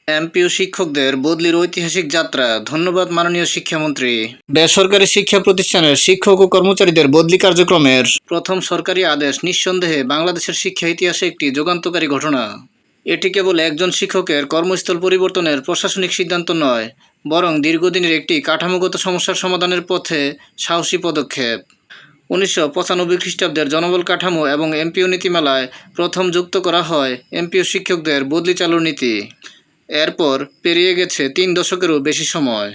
MPO শিক্ষকদের বদলির ঐতিহাসিক যাত্রা, ধন্যবাদ মাননীয় শিক্ষামন্ত্রী। বেসরকারি শিক্ষা প্রতিষ্ঠানের শিক্ষক ও কর্মচারীদের বদলি কার্যক্রমের প্রথম সরকারি আদেশ নিঃসন্দেহে বাংলাদেশের শিক্ষা ইতিহাসে একটি যুগান্তকারী ঘটনা। এটি কেবল একজন শিক্ষকের কর্মস্থল পরিবর্তনের প্রশাসনিক সিদ্ধান্ত নয়, বরং দীর্ঘদিনের একটি কাঠামোগত সমস্যার সমাধানের পথে সাহসী পদক্ষেপ। 1995 খ্রিস্টাব্দের জনবল কাঠামো এবং এমপিও নীতিমালায় প্রথম যুক্ত করা হয় এমপিও শিক্ষকদের বদলি চালুর নীতি। এরপর পেরিয়ে গেছে 3 দশকেরও বেশি সময়।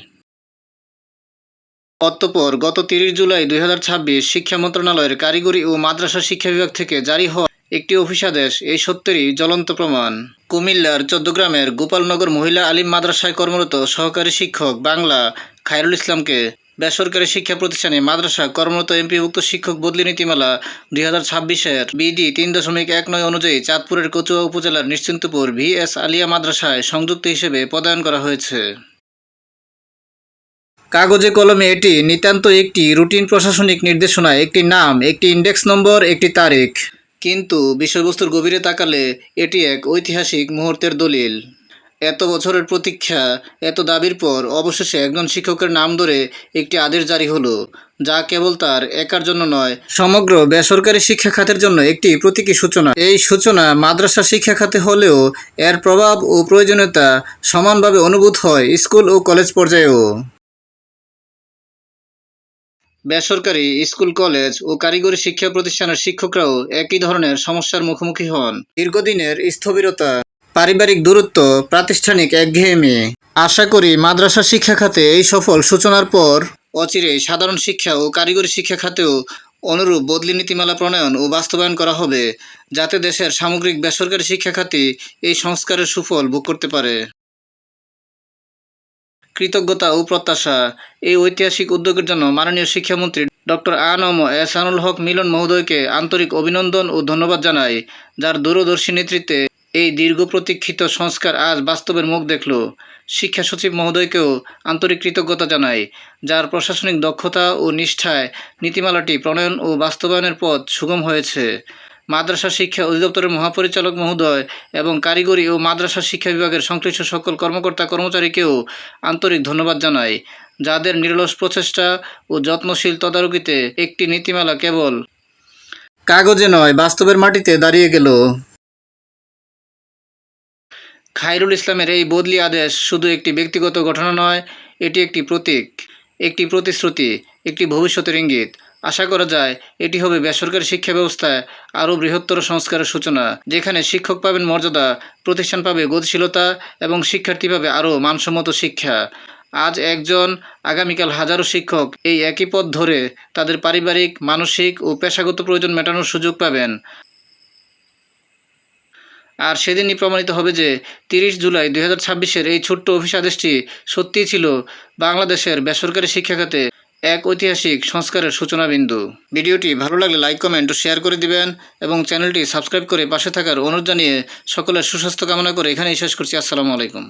অতঃপর গত 30 জুলাই 2026 শিক্ষা মন্ত্রণালয়ের কারিগরি ও মাদ্রাসা শিক্ষা বিভাগ থেকে জারি হওয়া একটি অফিসাদেশ এই সত্যেরই জ্বলন্ত প্রমাণ। কুমিল্লার চৌদ্দগ্রামের গোপালনগর মহিলা আলিম মাদ্রাসায় কর্মরত সহকারী শিক্ষক বাংলা খায়রুল ইসলামকে বেসরকারি শিক্ষা প্রতিষ্ঠানে মাদ্রাসা কর্মরত এমপিভুক্ত শিক্ষক বদলি নীতিমালা 2026-এর বিধি 3.19 অনুযায়ী চাঁদপুরের কচুয়া উপজেলার নিশ্চিন্তপুর VS আলিয়া মাদ্রাসায় সংযুক্ত হিসেবে পদায়ন করা হয়েছে। কাগজে কলমে এটি নিতান্ত একটি রুটিন প্রশাসনিক নির্দেশনা, একটি নাম, একটি ইন্ডেক্স নম্বর, একটি তারিখ। কিন্তু বিষয়বস্তুর গভীরে তাকালে এটি এক ঐতিহাসিক মুহূর্তের দলিল। এত বছরের প্রতীক্ষা, এত দাবির পর অবশেষে একজন শিক্ষকের নাম ধরে একটি আদেশ জারি হলো, যা কেবল তার একার জন্য নয়, সমগ্র বেসরকারি শিক্ষা খাতের জন্য একটি প্রতীকী সূচনা। এই সূচনা মাদ্রাসা শিক্ষা খাতে হলেও এর প্রভাব ও প্রয়োজনীয়তা সমানভাবে অনুভূত হয় স্কুল ও কলেজ পর্যায়েও। বেসরকারি স্কুল, কলেজ ও কারিগরি শিক্ষা প্রতিষ্ঠানের শিক্ষকরাও একই ধরনের সমস্যার মুখোমুখি হন। দীর্ঘদিনের স্থবিরতা, পারিবারিক দূরত্ব, প্রাতিষ্ঠানিক একঘেয়েমি। আশা করি মাদ্রাসা শিক্ষা খাতে এই সফল সূচনার পর অচিরেই সাধারণ শিক্ষা ও কারিগরি শিক্ষা খাতেও অনুরূপ বদলি নীতিমালা প্রণয়ন ও বাস্তবায়ন করা হবে, যাতে দেশের সামগ্রিক বেসরকারি শিক্ষা খাতে এই সংস্কারের সুফল ভোগ করতে পারে। কৃতজ্ঞতা ও প্রত্যাশা। এই ঐতিহাসিক উদ্যোগের জন্য মাননীয় শিক্ষামন্ত্রী ডক্টর আ.ন.ম এহসানুল হক মিলন মহোদয়কে আন্তরিক অভিনন্দন ও ধন্যবাদ জানাই, যার দূরদর্শী নেতৃত্বে এই দীর্ঘ প্রতীক্ষিত সংস্কার আজ বাস্তবের মুখ দেখল। শিক্ষা সচিব মহোদয়কেও আন্তরিক কৃতজ্ঞতা জানাই, যার প্রশাসনিক দক্ষতা ও নিষ্ঠায় নীতিমালাটি প্রণয়ন ও বাস্তবায়নের পথ সুগম হয়েছে। মাদ্রাসা শিক্ষা অধিদপ্তরের মহাপরিচালক মহোদয় এবং কারিগরি ও মাদ্রাসা শিক্ষা বিভাগের সংশ্লিষ্ট সকল কর্মকর্তা কর্মচারীকেও আন্তরিক ধন্যবাদ জানাই, যাদের নিরলস প্রচেষ্টা ও যত্নশীল তদারকিতে একটি নীতিমালা কেবল কাগজে নয়, বাস্তবের মাটিতে দাঁড়িয়ে গেল। খায়রুল ইসলামের এই বদলি আদেশ শুধু একটি ব্যক্তিগত ঘটনা নয়, এটি একটি প্রতীক, একটি প্রতিশ্রুতি, একটি ভবিষ্যতের ইঙ্গিত। আশা করা যায় এটি হবে বেসরকারি শিক্ষা ব্যবস্থায় আরও বৃহত্তর সংস্কারের সূচনা, যেখানে শিক্ষক পাবেন মর্যাদা, প্রতিষ্ঠান পাবে গতিশীলতা এবং শিক্ষার্থী পাবে আরও মানসম্মত শিক্ষা। আজ একজন, আগামীকাল হাজারো শিক্ষক এই একই পথ ধরে তাদের পারিবারিক, মানসিক ও পেশাগত প্রয়োজন মেটানোর সুযোগ পাবেন। আর সেদিনই প্রমাণিত হবে যে 30 জুলাই 2026-এর এই ছোট্ট অফিস আদেশটি সত্যিই ছিল বাংলাদেশের বেসরকারি শিক্ষা খাতে এক ঐতিহাসিক সংস্কারের সূচনা বিন্দু। ভিডিওটি ভালো লাগলে লাইক, কমেন্ট ও শেয়ার করে দিবেন এবং চ্যানেলটি সাবস্ক্রাইব করে পাশে থাকার অনুরোধ জানিয়ে সকলের সুস্বাস্থ্য কামনা করে এখানেই শেষ করছি। আসসালামু আলাইকুম।